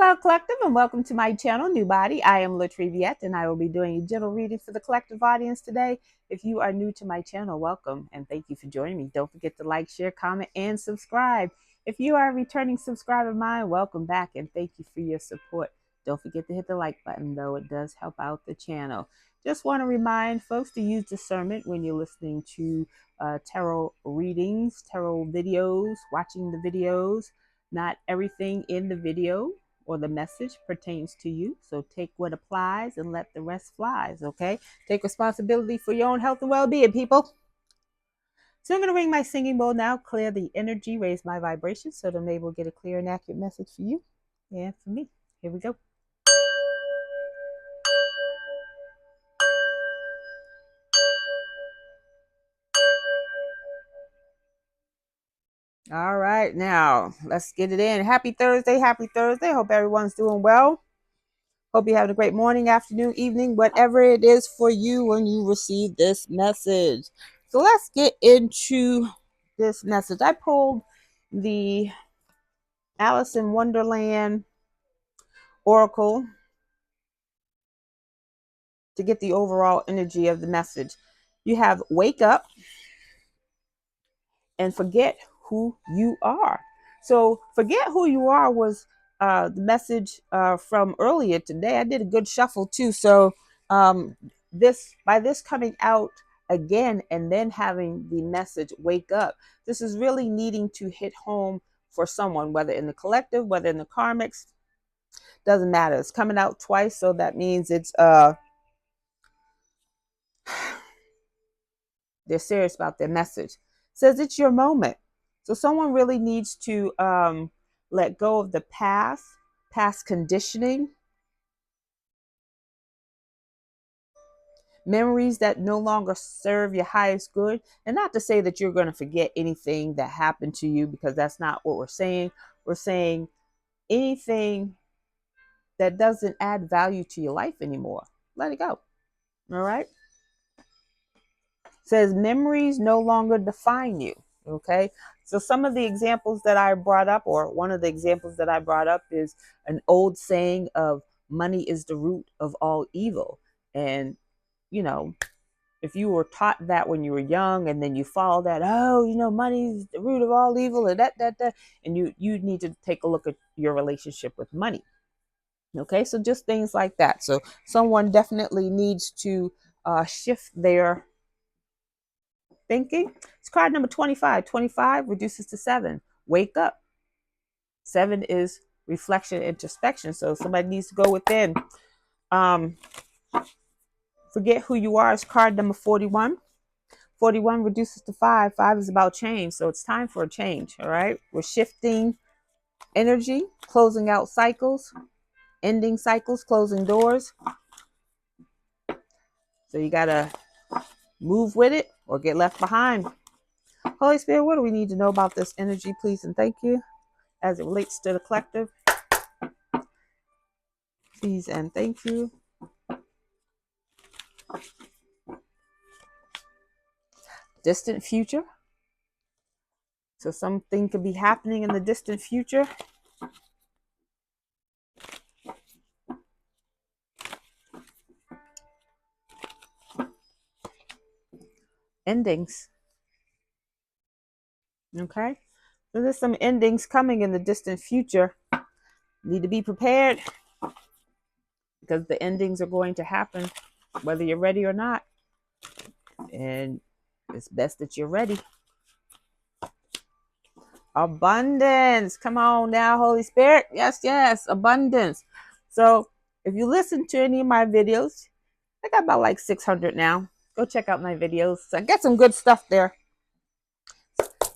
Hello, Collective, and welcome to my channel, NUBODI. I am Latriviette, and I will be doing a general reading for the collective audience today. If you are new to my channel, welcome, and thank you for joining me. Don't forget to like, share, comment, and subscribe. If you are a returning subscriber of mine, welcome back, and thank you for your support. Don't forget to hit the like button, though. It does help out the channel. Just want to remind folks to use discernment when you're listening to tarot readings, tarot videos, watching the videos. Not everything in the video or the message pertains to you. So take what applies and let the rest flies, okay? Take responsibility for your own health and well-being, people. So I'm going to ring my singing bowl now, clear the energy, raise my vibration so that maybe we'll get a clear and accurate message for you and for me. Here we go. All right, now let's get it in. Happy Thursday. Happy Thursday. Hope everyone's doing well. Hope you're having a great morning, afternoon, evening, whatever it is for you when you receive this message. So let's get into this message. I pulled the Alice in Wonderland Oracle to get the overall energy of the message. You have wake up and forget who you are. So forget who you are was the message from earlier today. I did a good shuffle too. So by this coming out again and then having the message wake up, this is really needing to hit home for someone, whether in the collective, whether in the karmics, doesn't matter. It's coming out twice, so that means it's they're serious about their message. It says it's your moment. So someone really needs to let go of the past conditioning, memories that no longer serve your highest good. And not to say that you're going to forget anything that happened to you, because that's not what we're saying. We're saying anything that doesn't add value to your life anymore, let it go. All right. Says memories no longer define you. Okay. So some of the examples that I brought up, or one of the examples that I brought up, is an old saying of money is the root of all evil. And, you know, if you were taught that when you were young and then you follow that, oh, money is the root of all evil, and that, and you need to take a look at your relationship with money. Okay. So just things like that. So someone definitely needs to shift their thinking. It's card number 25. 25 reduces to 7. Wake up. 7 is reflection, introspection. So somebody needs to go within. Forget who you are is card number 41. 41 reduces to 5. 5 is about change. So it's time for a change. All right. We're shifting energy, closing out cycles, ending cycles, closing doors. So you got to move with it or get left behind. Holy Spirit, what do we need to know about this energy, please and thank you, as it relates to the collective? Please and thank you. Distant future. So something could be happening in the distant future. Endings. Okay. So there's some endings coming in the distant future. Need to be prepared, because the endings are going to happen whether you're ready or not. And it's best that you're ready. Abundance. Come on now, Holy Spirit. Yes, yes. Abundance. So if you listen to any of my videos, I got about like 600 now. Go check out my videos. I got some good stuff there,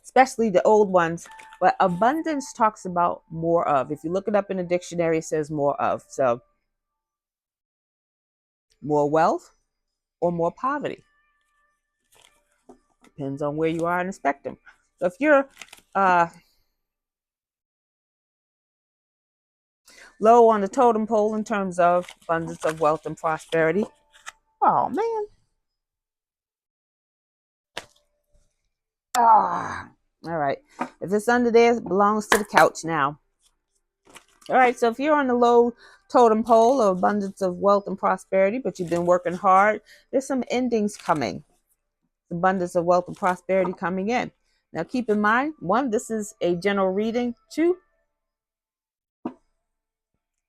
especially the old ones. But abundance talks about more of. If you look it up in a dictionary, it says more of. So more wealth or more poverty. Depends on where you are in the spectrum. So if you're low on the totem pole in terms of abundance of wealth and prosperity, oh man. All right. If it's under there, it belongs to the couch now. All right, so if you're on the low totem pole of abundance of wealth and prosperity, but you've been working hard, there's some endings coming. Abundance of wealth and prosperity coming in. Now, keep in mind, one, this is a general reading. Two,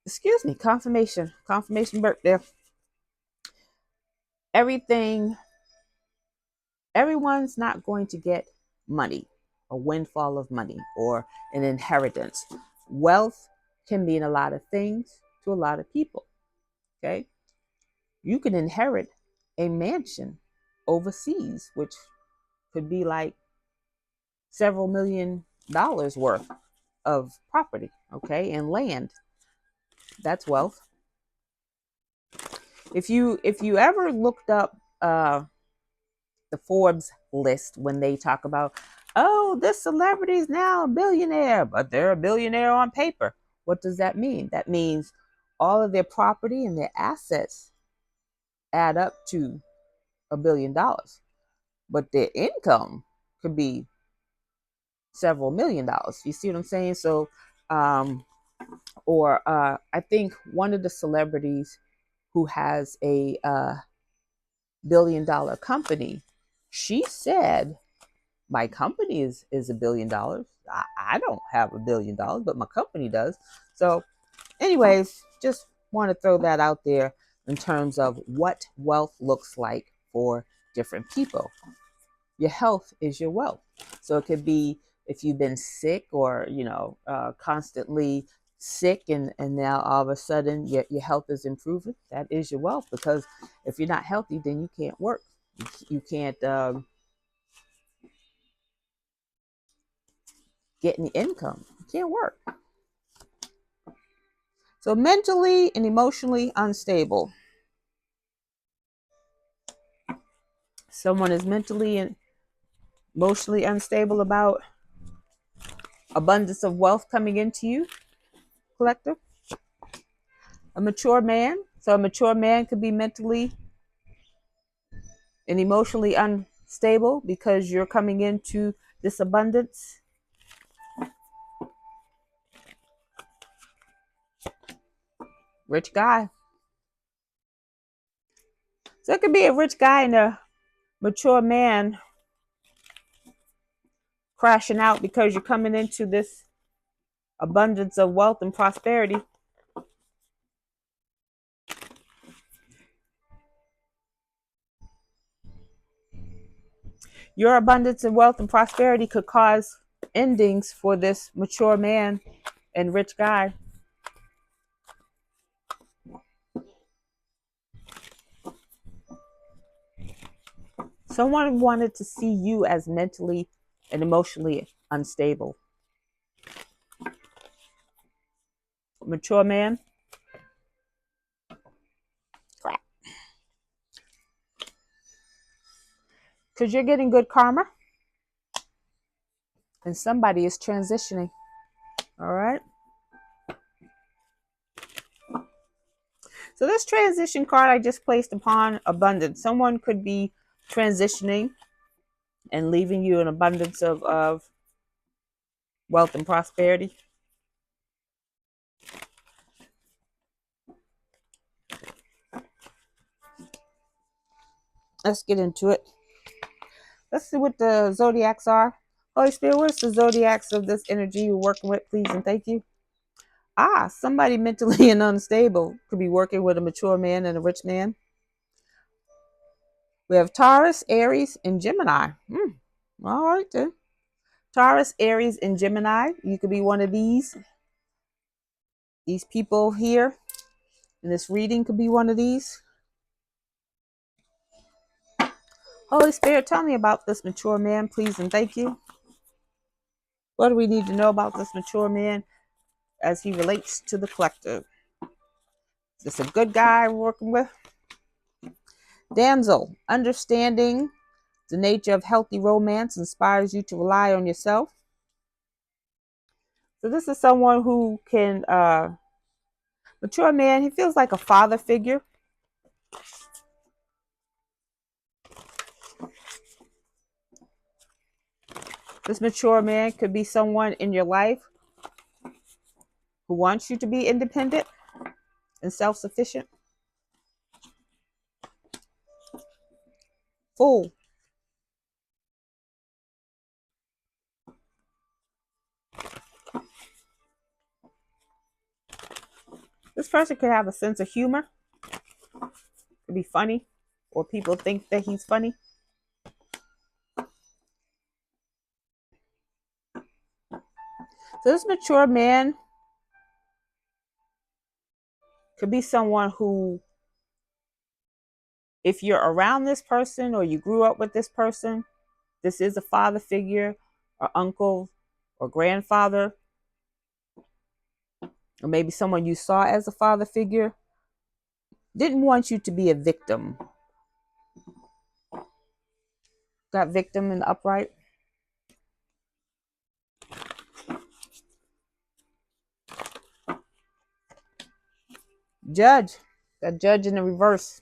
excuse me, confirmation birthday. Everyone's not going to get money, a windfall of money, or an inheritance. Wealth can mean a lot of things to a lot of people. Okay. You can inherit a mansion overseas, which could be like several $1 million worth of property, okay, and land. That's wealth. If you ever looked up the Forbes list when they talk about, oh, this celebrity is now a billionaire, but they're a billionaire on paper. What does that mean? That means all of their property and their assets add up to $1 billion, but their income could be several $1 million. You see what I'm saying? So, or I think one of the celebrities who has a $1 billion company, she said, my company is $1 billion. I don't have $1 billion, but my company does. So, anyways, just want to throw that out there in terms of what wealth looks like for different people. Your health is your wealth. So it could be if you've been sick or, constantly sick, and now all of a sudden your health is improving. That is your wealth, because if you're not healthy, then you can't work. You can't get any income. You can't work. So mentally and emotionally unstable. Someone is mentally and emotionally unstable about abundance of wealth coming into you, collective. A mature man. So a mature man could be mentally and emotionally unstable because you're coming into this abundance. Rich guy. So it could be a rich guy and a mature man crashing out because you're coming into this abundance of wealth and prosperity. Your abundance of wealth and prosperity could cause endings for this mature man and rich guy. Someone wanted to see you as mentally and emotionally unstable. Mature man. Crap. Because you're getting good karma and somebody is transitioning. All right. So this transition card I just placed upon abundance. Someone could be transitioning and leaving you an abundance of wealth and prosperity. Let's get into it. Let's see what the zodiacs are. Holy Spirit, what's the zodiacs of this energy you're working with, please and thank you? Somebody mentally and unstable could be working with a mature man and a rich man. We have Taurus, Aries, and Gemini. All right then. Taurus, Aries, and Gemini. You could be one of these. These people here in this reading could be one of these. Holy Spirit, tell me about this mature man, please and thank you. What do we need to know about this mature man as he relates to the collective? Is this a good guy we're working with? Damsel, understanding the nature of healthy romance inspires you to rely on yourself. So this is someone who can, mature man, he feels like a father figure. This mature man could be someone in your life who wants you to be independent and self-sufficient. Fool. This person could have a sense of humor, could be funny, or people think that he's funny. So this mature man could be someone who, if you're around this person or you grew up with this person, this is a father figure or uncle or grandfather, or maybe someone you saw as a father figure, didn't want you to be a victim. Got victim in the upright. Judge. Got judge in the reverse.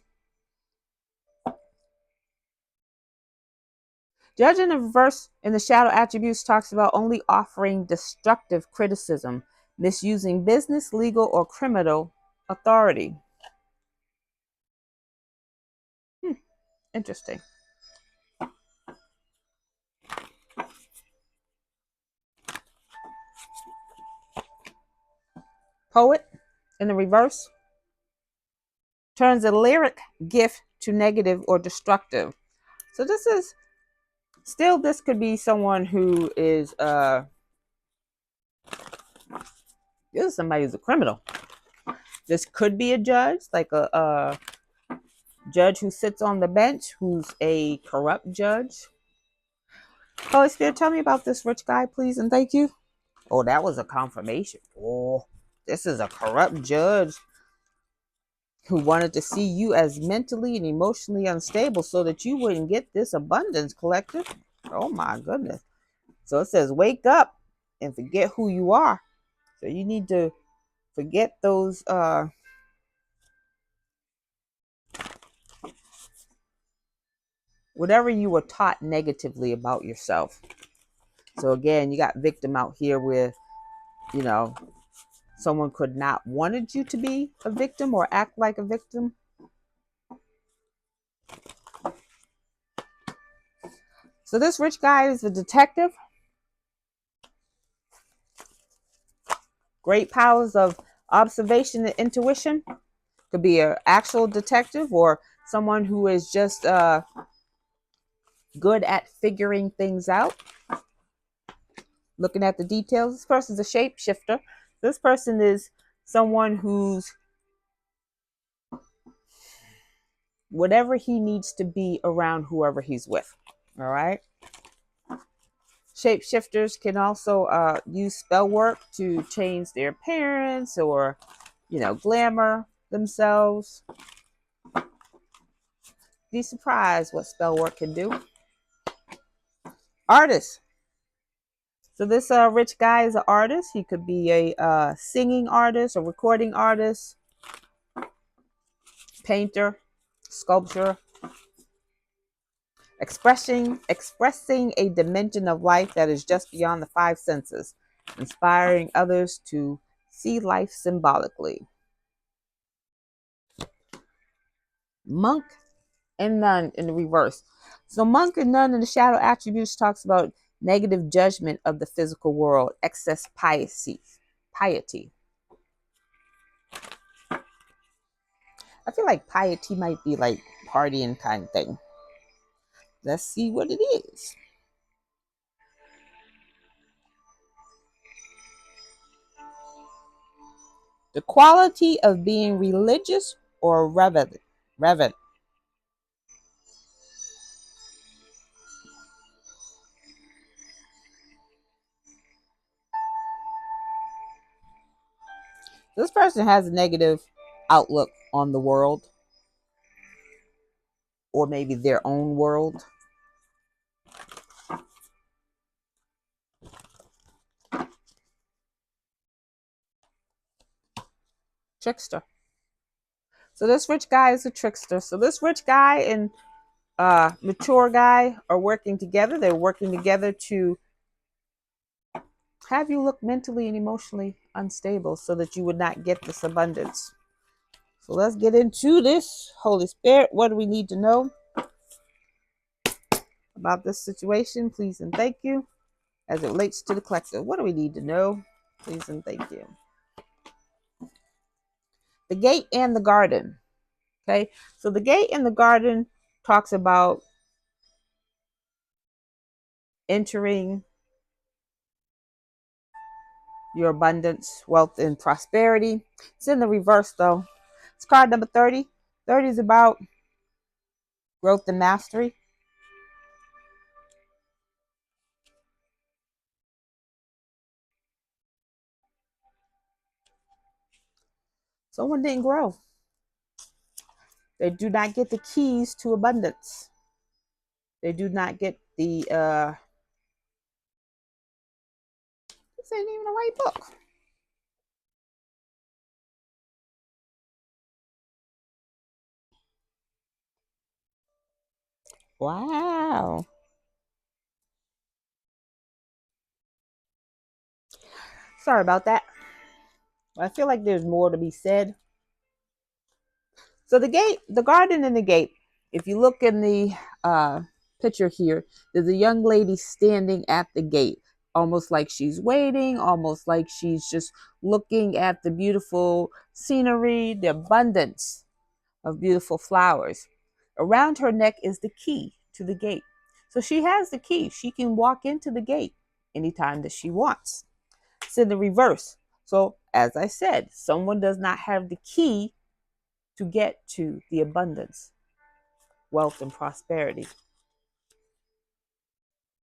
Judge in the reverse in the shadow attributes talks about only offering destructive criticism, misusing business, legal, or criminal authority. Interesting. Poet in the reverse turns a lyric gift to negative or destructive. So this is still, this could be someone who is this is somebody who's a criminal. This could be a judge, like a judge who sits on the bench, who's a corrupt judge. Holy Spirit, tell me about this rich guy, please, and thank you. Oh, that was a confirmation. Oh, this is a corrupt judge who wanted to see you as mentally and emotionally unstable so that you wouldn't get this abundance, collective. Oh my goodness. So it says, wake up and forget who you are. So you need to forget those whatever you were taught negatively about yourself. So again, you got victim out here where, you know, someone could not wanted you to be a victim or act like a victim. So this rich guy is a detective. Great powers of observation and intuition. Could be an actual detective or someone who is just good at figuring things out, looking at the details. This person's a shapeshifter. This person is someone who's whatever he needs to be around whoever he's with. All right. Shapeshifters can also use spell work to change their appearance or, you know, glamour themselves. Be surprised what spell work can do. Artist. So this rich guy is an artist. He could be a singing artist, a recording artist, painter, sculpture. Expressing a dimension of life that is just beyond the five senses, inspiring others to see life symbolically. Monk and nun in the reverse. So monk and nun in the shadow attributes talks about negative judgment of the physical world, excess piety. I feel like piety might be like partying kind of thing. Let's see what it is. The quality of being religious or reverent. This person has a negative outlook on the world, or maybe their own world. Trickster. So this rich guy is a trickster. So this rich guy and mature guy are working together. They're working together to have you look mentally and emotionally unstable so that you would not get this abundance. So let's get into this. Holy Spirit, what do we need to know about this situation? Please and thank you. As it relates to the collective, what do we need to know? Please and thank you. The gate and the garden. Okay, so the gate and the garden talks about entering your abundance, wealth, and prosperity. It's in the reverse though. It's card number 30. 30 is about growth and mastery. Someone didn't grow. They do not get the keys to abundance. They do not get the this ain't even the right book. Wow. Sorry about that. I feel like there's more to be said. So the gate, the garden and the gate. If you look in the picture here, there's a young lady standing at the gate, almost like she's waiting, almost like she's just looking at the beautiful scenery, the abundance of beautiful flowers. Around her neck is the key to the gate. So she has the key. She can walk into the gate anytime that she wants. It's in the reverse. So, as I said, someone does not have the key to get to the abundance, wealth, and prosperity.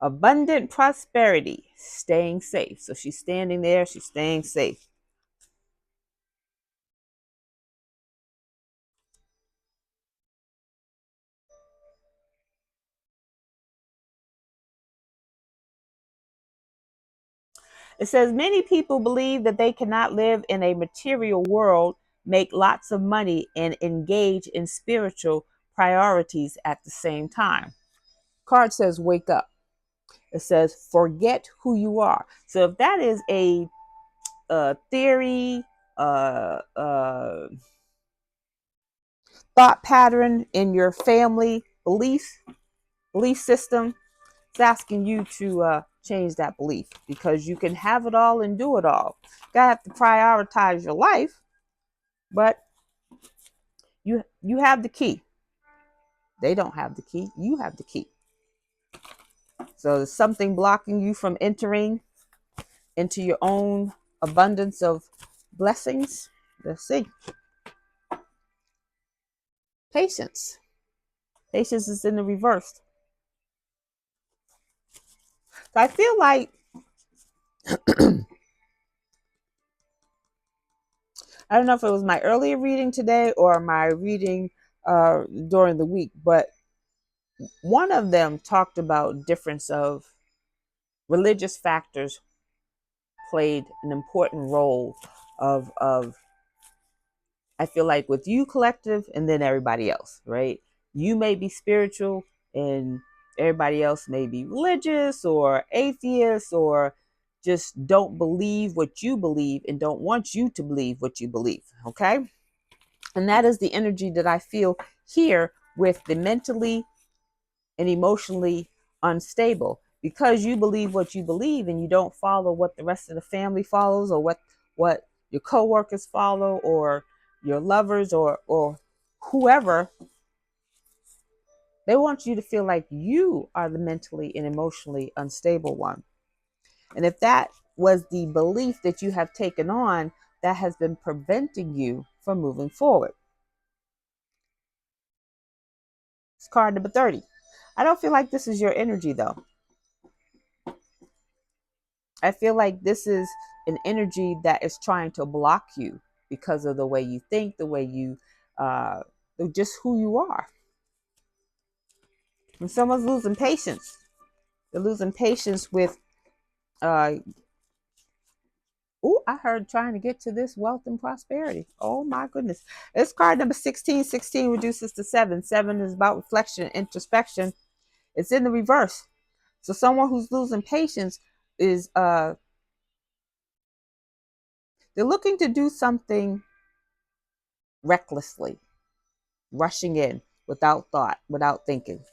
Abundant prosperity, staying safe. So she's standing there, she's staying safe. It says many people believe that they cannot live in a material world, make lots of money, and engage in spiritual priorities at the same time. Card says wake up. It says forget who you are. So if that is a theory, uh, uh, thought pattern in your family belief system, it's asking you to change that belief, because you can have it all and do it all. You gotta have to prioritize your life, but you have the key. They don't have the key. You have the key. So there's something blocking you from entering into your own abundance of blessings. Let's see. Patience. Patience is in the reverse. So I feel like I don't know if it was my earlier reading today or my reading during the week, but one of them talked about difference of religious factors played an important role of I feel like with you collective and then everybody else, right? You may be spiritual and everybody else may be religious or atheist or just don't believe what you believe and don't want you to believe what you believe, okay? And that is the energy that I feel here with the mentally and emotionally unstable, because you believe what you believe and you don't follow what the rest of the family follows, or what your coworkers follow, or your lovers, or whoever. They want you to feel like you are the mentally and emotionally unstable one. And if that was the belief that you have taken on, that has been preventing you from moving forward. It's card number 30. I don't feel like this is your energy though. I feel like this is an energy that is trying to block you because of the way you think, the way you, uh, just who you are. When someone's losing patience, they're losing patience with, oh, I heard trying to get to this wealth and prosperity. Oh my goodness. This card number 16. 16 reduces to 7. 7 is about reflection and introspection. It's in the reverse. So someone who's losing patience is They're looking to do something recklessly, rushing in without thought, without thinking.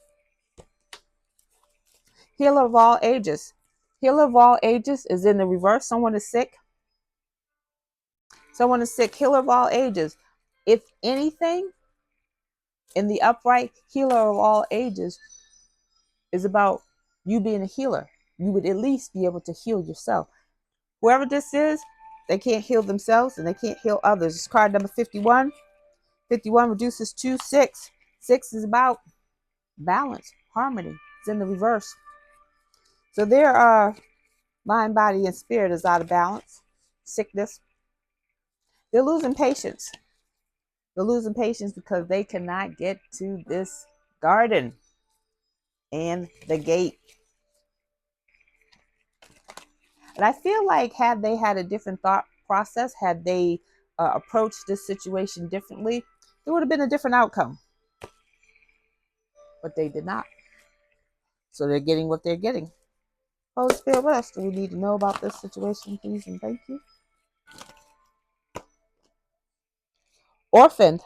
Healer of all ages. Healer of all ages is in the reverse. Someone is sick. Someone is sick. Healer of all ages. If anything, in the upright, healer of all ages is about you being a healer. You would at least be able to heal yourself. Whoever this is, they can't heal themselves and they can't heal others. It's card number 51. 51 reduces to 6. 6 is about balance, harmony. It's in the reverse. So there are mind, body, and spirit is out of balance. Sickness. They're losing patience. They're losing patience because they cannot get to this garden and the gate. And I feel like had they had a different thought process, had they approached this situation differently, there would have been a different outcome. But they did not. So they're getting what they're getting. Holy Spirit, what else do we need to know about this situation, please and thank you? Orphaned.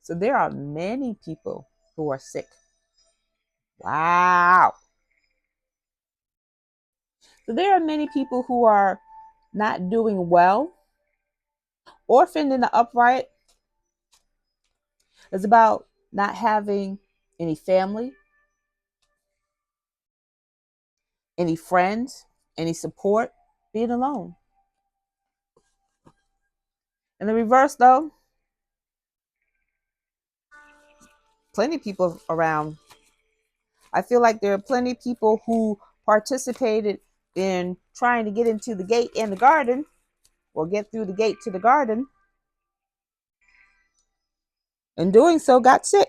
So there are many people who are sick. Wow. So there are many people who are not doing well. Orphaned in the upright is about not having any family, any friends, any support, being alone. In the reverse, though, plenty of people around. I feel like there are plenty of people who participated in trying to get into the gate and the garden, or get through the gate to the garden, and doing so got sick.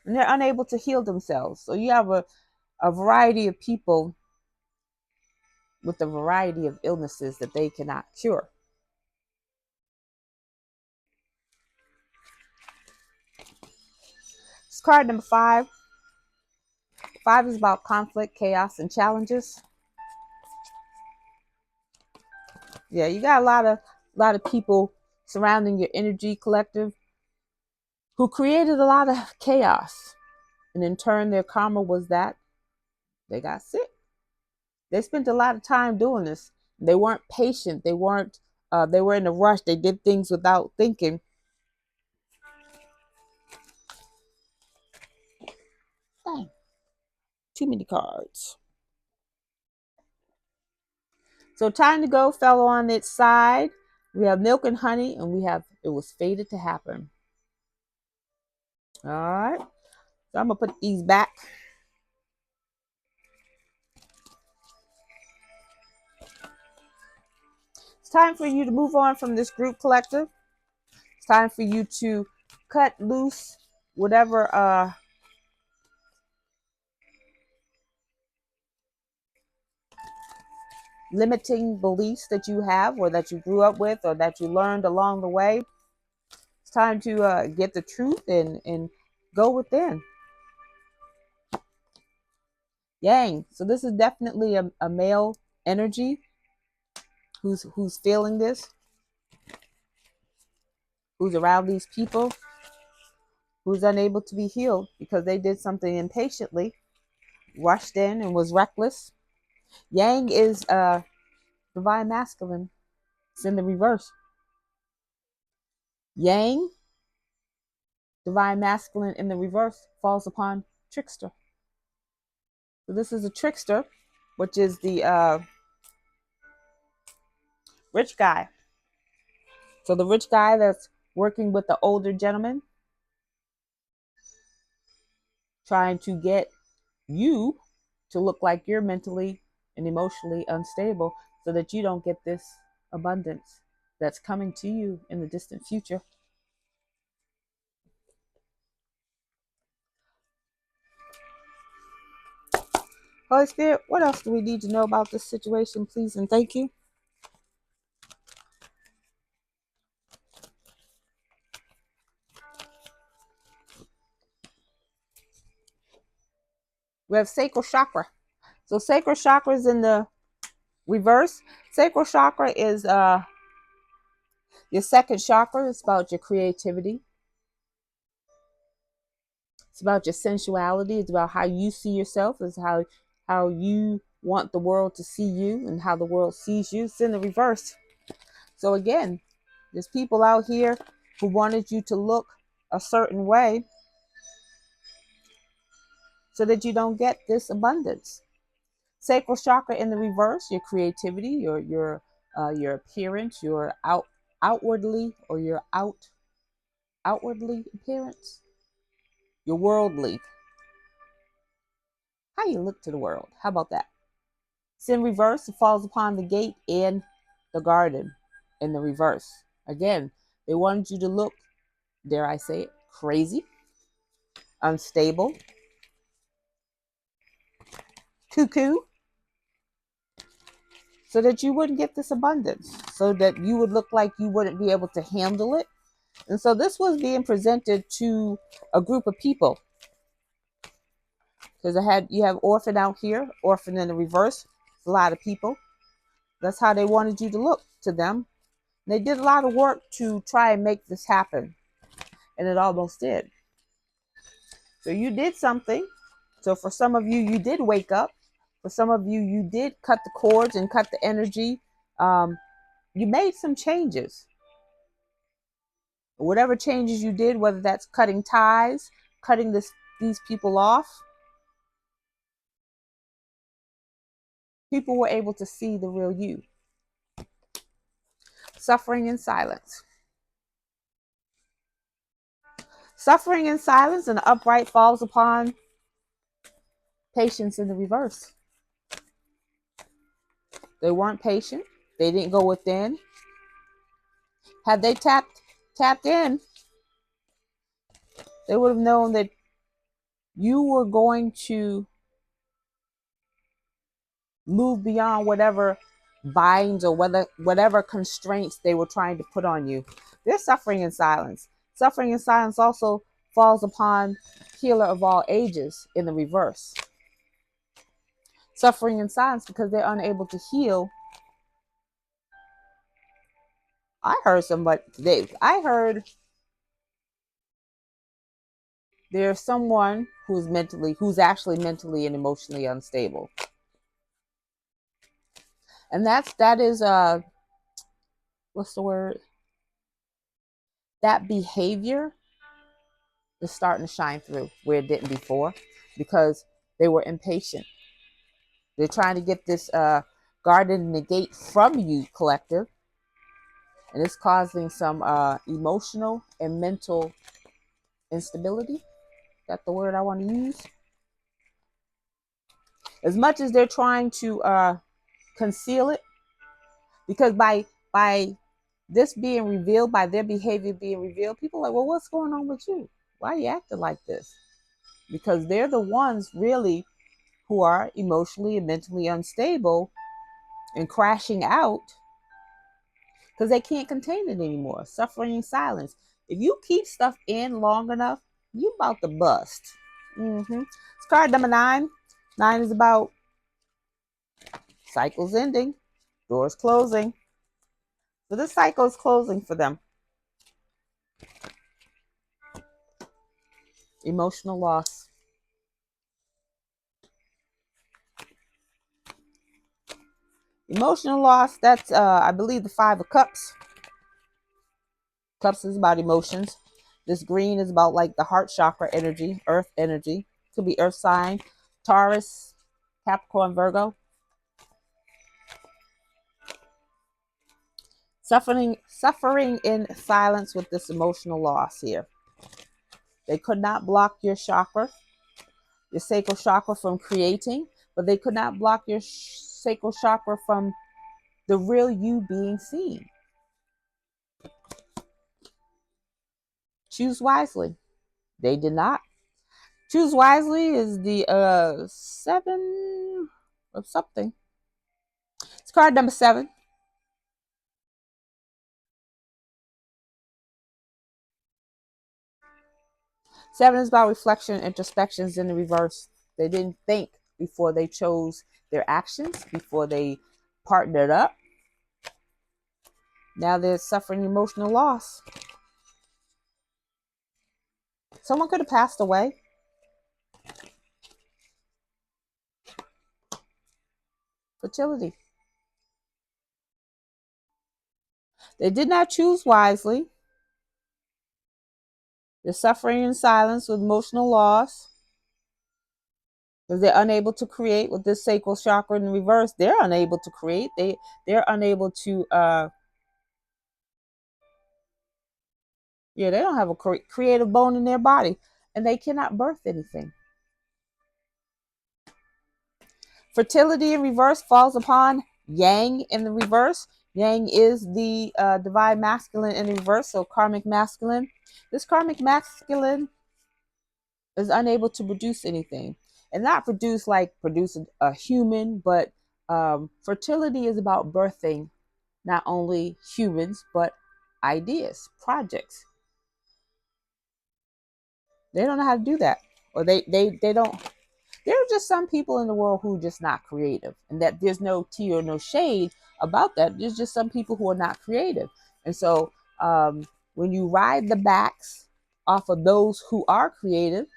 And they're unable to heal themselves. So you have a variety of people with a variety of illnesses that they cannot cure. It's card number 5. 5 is about conflict, chaos, and challenges. Yeah, you got a lot of people surrounding your energy collective who created a lot of chaos. And in turn, their karma was that they got sick. They spent a lot of time doing this. They weren't patient. They weren't. They were in a rush. They did things without thinking. Dang, too many cards. So time to go fell on its side. We have milk and honey, and we have it was fated to happen. All right. So I'm gonna put these back. It's time for you to move on from this group collective. It's time for you to cut loose whatever limiting beliefs that you have or that you grew up with or that you learned along the way. It's time to get the truth and go within. Yang. So this is definitely a male energy who's feeling this, who's around these people, who's unable to be healed because they did something impatiently, rushed in and was reckless. Yang is divine masculine. It's in the reverse. Yang, divine masculine in the reverse, falls upon trickster. So this is a trickster, which is the rich guy. So the rich guy that's working with the older gentleman, trying to get you to look like you're mentally and emotionally unstable so that you don't get this abundance that's coming to you in the distant future. Holy Spirit, what else do we need to know about this situation, please and thank you? We have sacral chakra. So sacral chakra is in the reverse, sacral chakra is your second chakra. It's about your creativity. It's about your sensuality. It's about how you see yourself. It's how you want the world to see you and how the world sees you. It's in the reverse. So again, there's people out here who wanted you to look a certain way so that you don't get this abundance. Sacral chakra in the reverse, your creativity, your appearance, your outwardly or your outwardly appearance, your worldly, how you look to the world. How about that? It's in reverse. It falls upon the gate and the garden in the reverse. Again, they wanted you to look, dare I say it, crazy, unstable, cuckoo, so that you wouldn't get this abundance, so that you would look like you wouldn't be able to handle it. And so this was being presented to a group of people. Because you have orphan out here, orphan in the reverse. It's a lot of people. That's how they wanted you to look to them. They did a lot of work to try and make this happen. And it almost did. So you did something. So for some of you, you did wake up. For some of you, you did cut the cords and cut the energy. You made some changes. Whatever changes you did, whether that's cutting ties, cutting these people off, people were able to see the real you. Suffering in silence. Suffering in silence and the upright falls upon patience in the reverse. They weren't patient. They didn't go within. Had they tapped in, they would have known that you were going to move beyond whatever binds or whatever constraints they were trying to put on you. They're suffering in silence. Suffering in silence also falls upon healer of all ages in the reverse. Suffering in silence because they're unable to heal. I heard there's someone who's actually mentally and emotionally unstable. And that is what's the word? That behavior is starting to shine through where it didn't before because they were impatient. They're trying to get this garden negate from you, collective. And it's causing some emotional and mental instability. That's the word I want to use. As much as they're trying to conceal it, because by this being revealed, by their behavior being revealed, people are like, well, what's going on with you? Why are you acting like this? Because they're the ones really who are emotionally and mentally unstable and crashing out because they can't contain it anymore. Suffering in silence. If you keep stuff in long enough, you about to bust. It's card number 9. 9 is about cycles ending, doors closing. So this cycle is closing for them. Emotional loss. Emotional loss, that's I believe the 5 of Cups. Cups is about emotions. This green is about like the heart chakra energy, earth energy. Could be earth sign, Taurus, Capricorn, Virgo. Suffering in silence with this emotional loss here. They could not block your chakra, your sacral chakra, from creating, but they could not block your sacral chakra from the real you being seen. Choose wisely. They did not. Choose wisely is the 7 of something. It's card number 7. 7 is about reflection, introspections in the reverse. They didn't think before they chose their actions, before they partnered up. Now they're suffering emotional loss. Someone could have passed away. Fertility. They did not choose wisely. They're suffering in silence with emotional loss because they're unable to create with this sacral chakra in reverse. They're unable to create. They're unable to they don't have a creative bone in their body, and they cannot birth anything. Fertility in reverse falls upon Yang in the reverse. Yang is the divine masculine in reverse, so karmic masculine. This karmic masculine is unable to produce anything, and not produce like produce a human, but fertility is about birthing not only humans but ideas, projects. They don't know how to do that, or they don't. There are just some people in the world who are just not creative, and that there's no tea or no shade about that. There's just some people who are not creative, and so when you ride the backs off of those who are creative,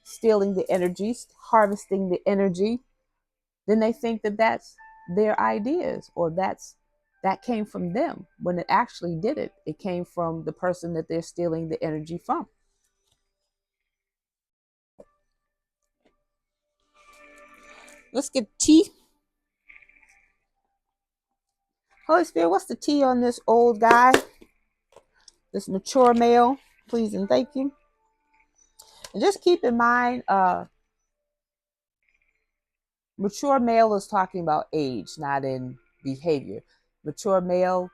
stealing the energy, harvesting the energy, then they think that that's their ideas, or that came from them, when it actually didn't. It came from the person that they're stealing the energy from. Let's get tea. Holy Spirit, what's the tea on this old guy, this mature male? Please and thank you. And just keep in mind, mature male is talking about age, not in behavior. Mature male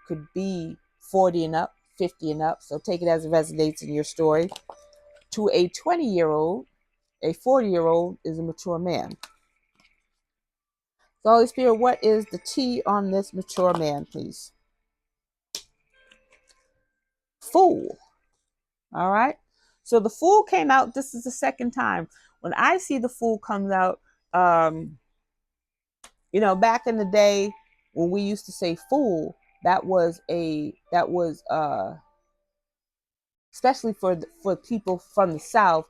could be 40 and up, 50 and up. So take it as it resonates in your story. To a 20-year-old, a 40-year-old is a mature man. So Holy Spirit, what is the T on this mature man, please? Fool. All right. So the Fool came out. This is the second time. When I see the Fool comes out, back in the day when we used to say fool, that was especially for people from the South,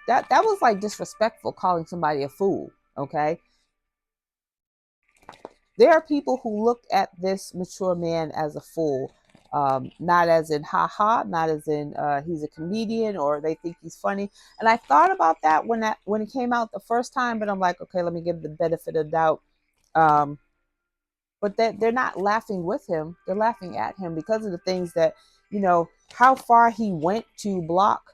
that was like disrespectful, calling somebody a fool. Okay. There are people who look at this mature man as a fool, not as in haha, not as in he's a comedian or they think he's funny. And I thought about that when it came out the first time, but I'm like, okay, let me give the benefit of doubt. But they're not laughing with him; they're laughing at him because of the things that, how far he went to block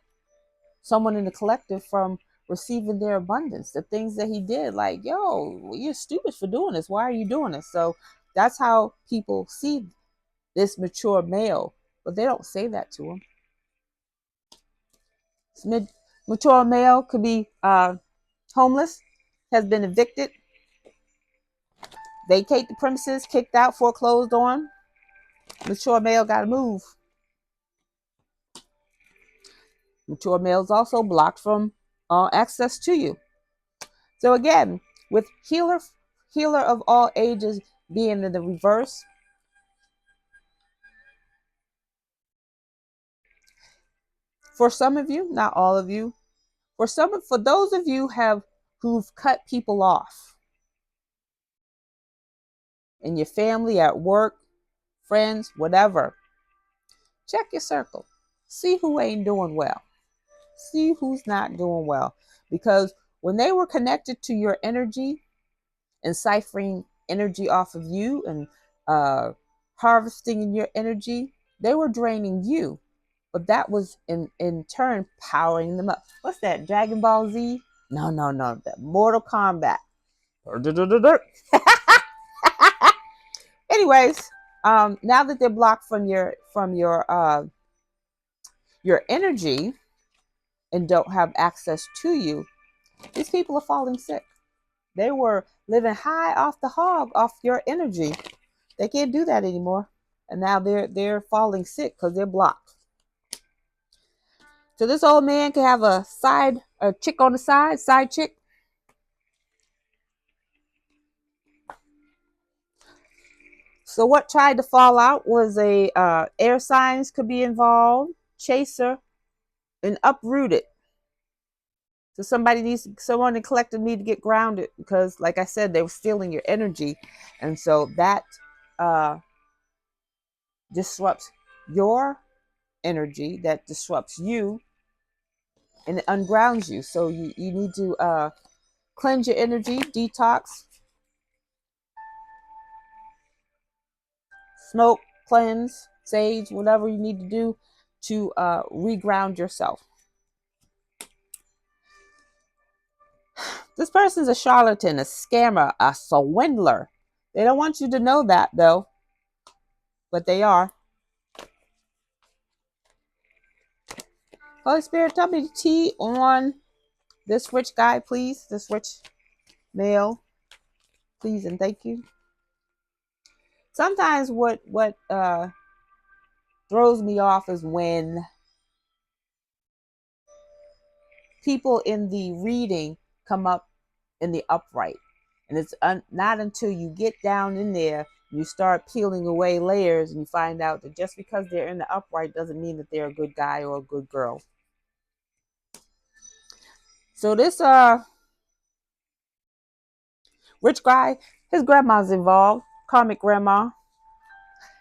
someone in the collective from receiving their abundance, the things that he did, like, yo, you're stupid for doing this, why are you doing this? So that's how people see this mature male, but they don't say that to him. This mature male could be homeless, has been evicted, vacate the premises, kicked out, foreclosed on. Mature male got to move. Mature male is also blocked from access to you. So again, with healer of all ages being in the reverse, for some of you, not all of you, for those of you who've cut people off in your family, at work, friends, whatever, check your circle. See who ain't doing well. See who's not doing well. Because when they were connected to your energy and ciphering energy off of you and harvesting in your energy, they were draining you. But that was in turn powering them up. What's that? Dragon Ball Z? No. That Mortal Kombat. Anyways, now that they're blocked from your energy and don't have access to you, these people are falling sick. They were living high off the hog, off your energy. They can't do that anymore, and now they're falling sick because they're blocked. So this old man can have a chick on the side chick. So what tried to fall out was a air signs could be involved, chaser, and uprooted. So someone in collective need to get grounded because, like I said, they were stealing your energy, and so that uh, disrupts your energy. That disrupts you, and it ungrounds you. So you need to cleanse your energy, detox, smoke, cleanse, sage, whatever you need to do to reground yourself. This person's a charlatan, a scammer, a swindler. They don't want you to know that though, but they are. Holy Spirit, tell me the T on this rich guy, please. This rich male, please and thank you. Sometimes what throws me off is when people in the reading come up in the upright. And it's not until you get down in there, you start peeling away layers and you find out that just because they're in the upright doesn't mean that they're a good guy or a good girl. So this rich guy, his grandma's involved, karmic grandma.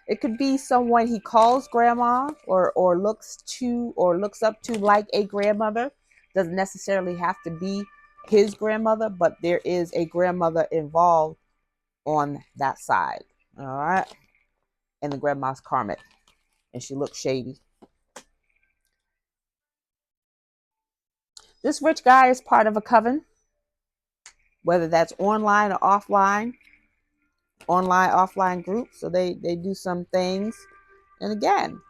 It could be someone he calls grandma or looks up to like a grandmother. Doesn't necessarily have to be his grandmother, but there is a grandmother involved on that side. All right. And the grandma's karmic. And she looks shady. This rich guy is part of a coven, whether that's online or offline, offline group. So they do some things. And again,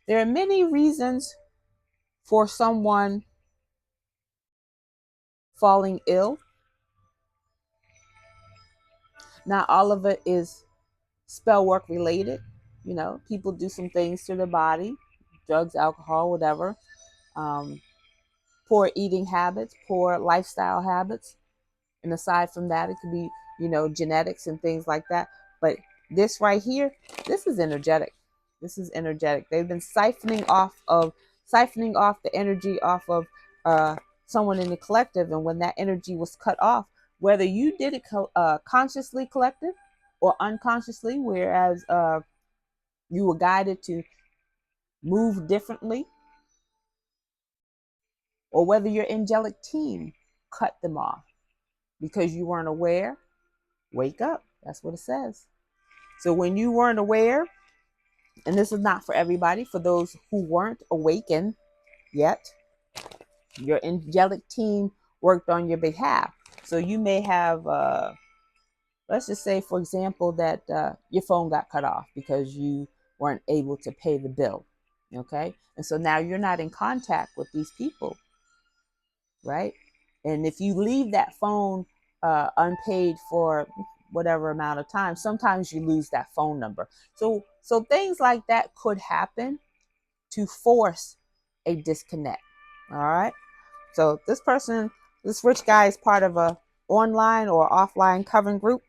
there are many reasons for someone falling ill. Not all of it is spell work related. You know, people do some things to their body, drugs, alcohol, whatever. Um, Poor eating habits, poor lifestyle habits. And aside from that, it could be, genetics and things like that. But this right here, this is energetic. This is energetic. They've been siphoning off the energy off of someone in the collective. And when that energy was cut off, whether you did it consciously collective or unconsciously, whereas you were guided to move differently, or whether your angelic team cut them off because you weren't aware, wake up. That's what it says. So when you weren't aware, and this is not for everybody, for those who weren't awakened yet, your angelic team worked on your behalf. So you may have, let's just say, for example, that your phone got cut off because you weren't able to pay the bill. Okay. And so now you're not in contact with these people, right? And if you leave that phone unpaid for whatever amount of time, sometimes you lose that phone number. So things like that could happen to force a disconnect. All right. So this rich guy is part of a online or offline covering group.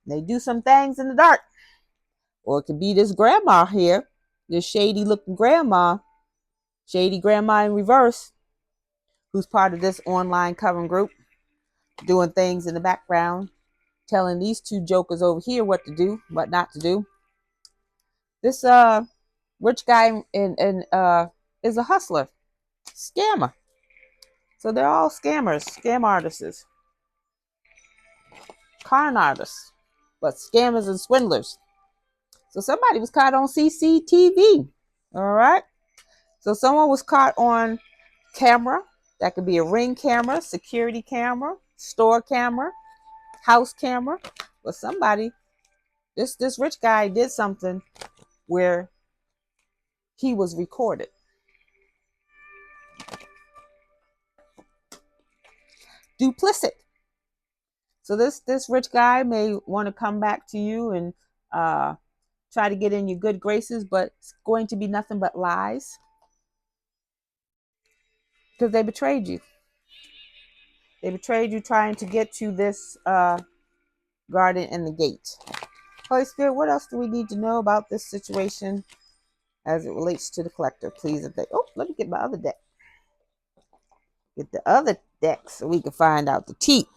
They do some things in the dark. Or it could be this grandma here, this shady looking grandma, shady grandma in reverse, who's part of this online covering group, doing things in the background, telling these two jokers over here what to do, what not to do. This rich guy is a hustler, scammer. So they're all scammers, scam artists, con artists, but scammers and swindlers. So somebody was caught on CCTV. All right. So someone was caught on camera. That could be a ring camera, security camera, store camera, house camera. But somebody, this rich guy did something where he was recorded. Duplicit. So this rich guy may want to come back to you and try to get in your good graces, but it's going to be nothing but lies because they betrayed you. They betrayed you trying to get to this garden, and the gate. Holy Spirit, what else do we need to know about this situation as it relates to the collector? Please, if they, oh, let me get my other deck. Get the other deck so we can find out the tea.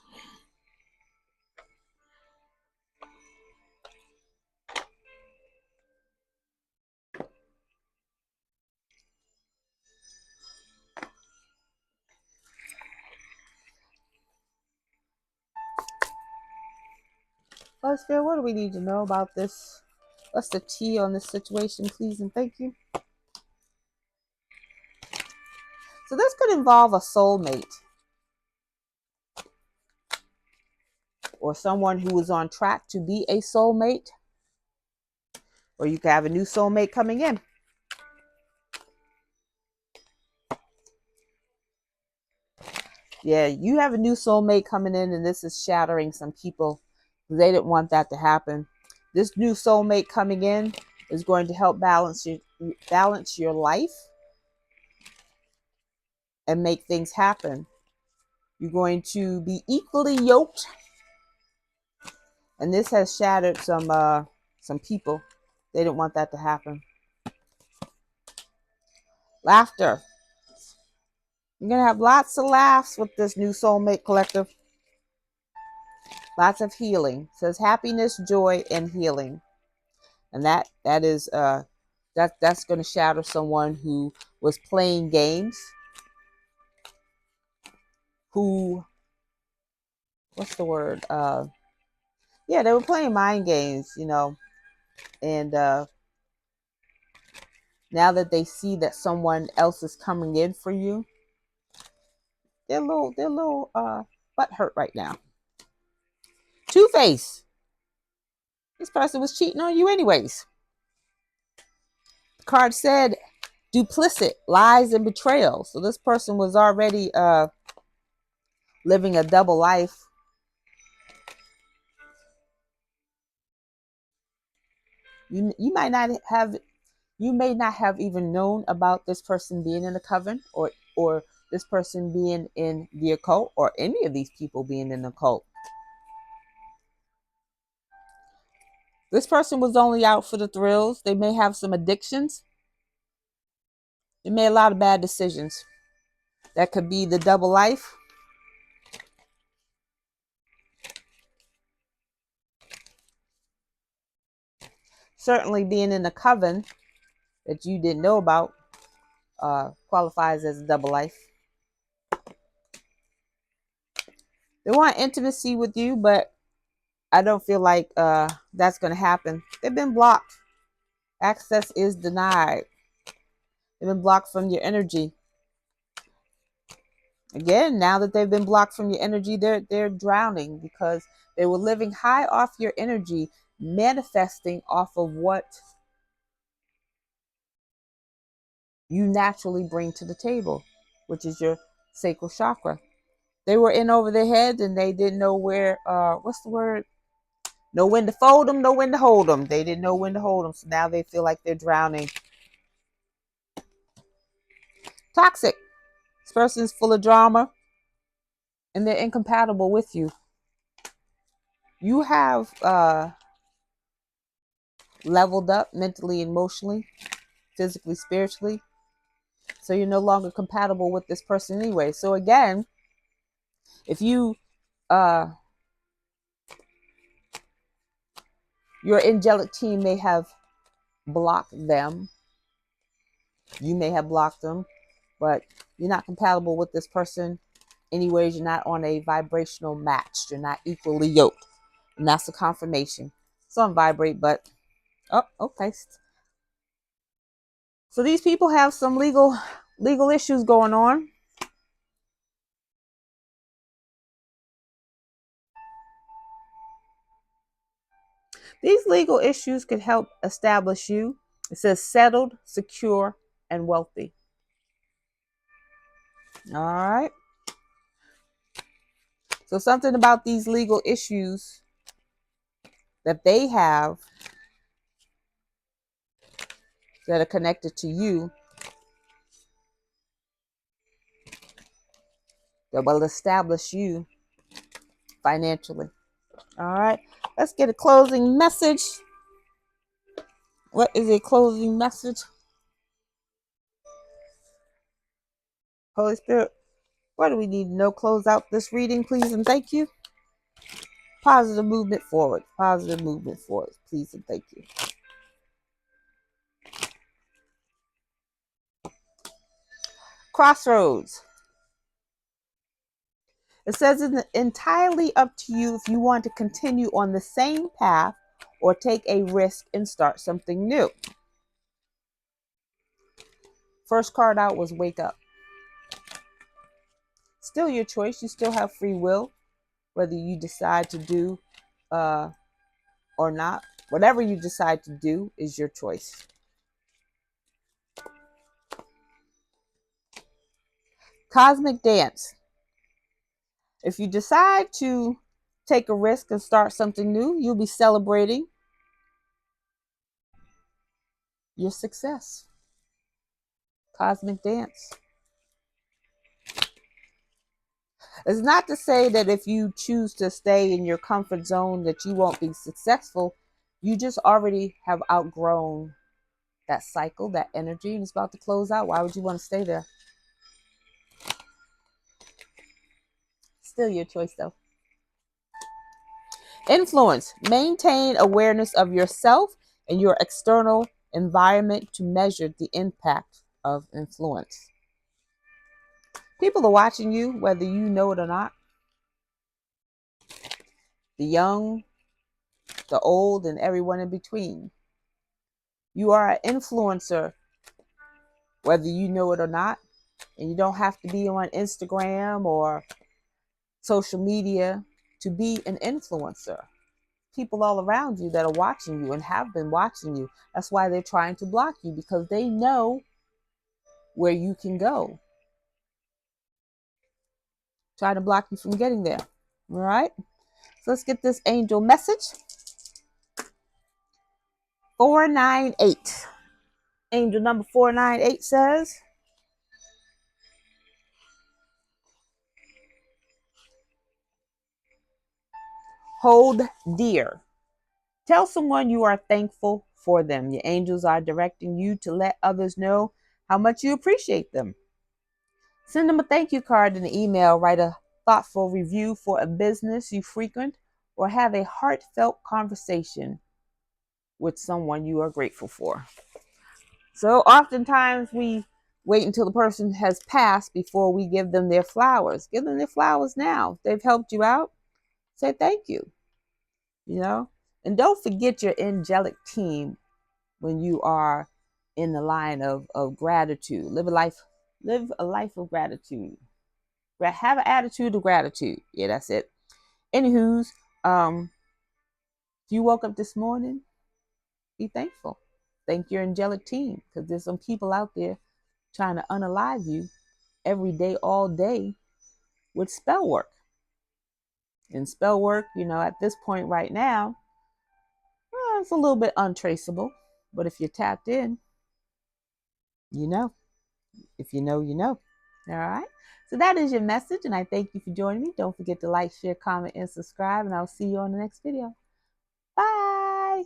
Holy Spirit, what do we need to know about this? What's the tea on this situation, please and thank you? So this could involve a soulmate or someone who is on track to be a soulmate, or you could have a new soulmate coming in. Yeah, you have a new soulmate coming in, and this is shattering some people. They didn't want that to happen. This new soulmate coming in is going to help balance your life and make things happen. You're going to be equally yoked, and this has shattered some people. They didn't want that to happen. Laughter. You're gonna have lots of laughs with this new soulmate collective. Lots of healing. It says happiness, joy, and healing. And that's going to shatter someone who was playing games, who, what's the word, yeah, they were playing mind games, and now that they see that someone else is coming in for you, they're a little butt hurt right now. Two-Face. This person was cheating on you anyways. The card said duplicit, lies, and betrayal. So this person was already living a double life. You may not have even known about this person being in the coven, or this person being in the occult, or any of these people being in the occult. This person was only out for the thrills. They may have some addictions. They made a lot of bad decisions. That could be the double life. Certainly being in a coven that you didn't know about qualifies as a double life. They want intimacy with you, but I don't feel like that's going to happen. They've been blocked. Access is denied. They've been blocked from your energy. Again, now that they've been blocked from your energy, they're drowning because they were living high off your energy, manifesting off of what you naturally bring to the table, which is your sacral chakra. They were in over their heads and they didn't know where, what's the word? Know when to fold them, know when to hold them. They didn't know when to hold them. So now they feel like they're drowning. Toxic. This person's full of drama and they're incompatible with you. You have leveled up mentally, emotionally, physically, spiritually. So you're no longer compatible with this person anyway. So again, if you your angelic team may have blocked them. You may have blocked them, but you're not compatible with this person anyways. You're not on a vibrational match. You're not equally yoked. And that's a confirmation. Some vibrate, but oh, okay. So these people have some legal issues going on. These legal issues could help establish you. It says settled, secure, and wealthy. All right. So something about these legal issues that they have that are connected to you that will establish you financially. All right. Let's get a closing message. What is a closing message? Holy Spirit, what do we need to know? Close out this reading, please, and thank you. Positive movement forward. Positive movement forward, please, and thank you. Crossroads. It says it's entirely up to you if you want to continue on the same path or take a risk and start something new. First card out was wake up. Still your choice. You still have free will, whether you decide to do or not. Whatever you decide to do is your choice. Cosmic dance. If you decide to take a risk and start something new, you'll be celebrating your success. Cosmic dance. It's not to say that if you choose to stay in your comfort zone that you won't be successful. You just already have outgrown that cycle, that energy, and it's about to close out. Why would you want to stay there? Still your choice, though. Influence. Maintain awareness of yourself and your external environment to measure the impact of influence. People are watching you, whether you know it or not. The young, the old, and everyone in between. You are an influencer, whether you know it or not. And you don't have to be on Instagram or social media to be an influencer. People all around you that are watching you and have been watching you. That's why they're trying to block you, because they know where you can go. Trying to block you from getting there. All right? So let's get this angel message. 498. Angel number 498 says, hold dear. Tell someone you are thankful for them. Your angels are directing you to let others know how much you appreciate them. Send them a thank you card in an email. Write a thoughtful review for a business you frequent, or have a heartfelt conversation with someone you are grateful for. So oftentimes we wait until the person has passed before we give them their flowers. Give them their flowers now. If they've helped you out, say thank you. You know? And don't forget your angelic team when you are in the line of gratitude. Live a life of gratitude. Have an attitude of gratitude. Yeah, that's it. Anywho's, if you woke up this morning, be thankful. Thank your angelic team, because there's some people out there trying to unalive you every day, all day, with spell work. And spell work, at this point right now, it's a little bit untraceable. But if you're tapped in, you know. If you know, you know. All right. So that is your message, and I thank you for joining me. Don't forget to like, share, comment, and subscribe, and I'll see you on the next video. Bye.